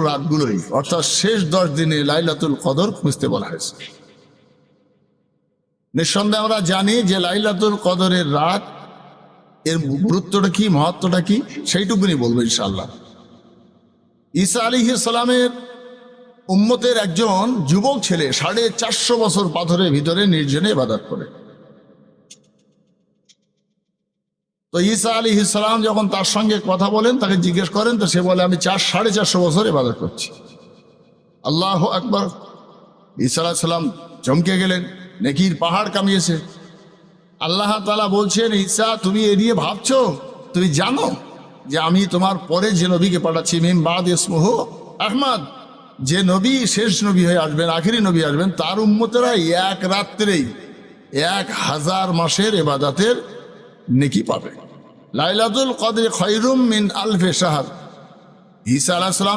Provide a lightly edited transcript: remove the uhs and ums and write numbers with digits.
রাতগুলোই, অর্থাৎ শেষ 10 দিনে লাইলাতুল কদর খুঁজতে বলা হয়েছে। নিঃসন্দেহে আমরা জানি যে লাইলাতুল কদরের রাত এর গুরুত্বটা কি, মহত্বটা কি, সেইটুকুনি বলবো ইনশাআল্লাহ। ঈসা আলাইহিস সালামের উম্মতের একজন যুবক ছেলে 450 বছর পাথরের ভিতরে নির্জনে ইবাদত করে। তো ঈসা আলাইহিস সালাম যখন তার সঙ্গে কথা বলেন, তাকে জিজ্ঞেস করেন, তো সে বলে আমি 450 বছর ইবাদত করছি। আল্লাহু আকবার। ঈসা আলাইহিস সালাম চমকে গেলেন, নেকির পাহাড় কামিয়েছে। আল্লাহ তাআলা বলছেন, ঈসা তুমি এ নিয়ে ভাবছো? তুমি জানো যে আমি তোমার পরে যে নবীকে পাঠাচ্ছি, মিন বাদ ইসমুহু আহমদ, যে নবী শেষ নবী হয়ে আসবেন, আখেরি নবী আসবেন, তার উম্মতেরা এক রাত্রেই 1000 মাসের ইবাদতের নেকি পাবে। লাইলাতুল কদর খায়রুম মিন আলফি শাহর। ঈসা আলাইহিস সালাম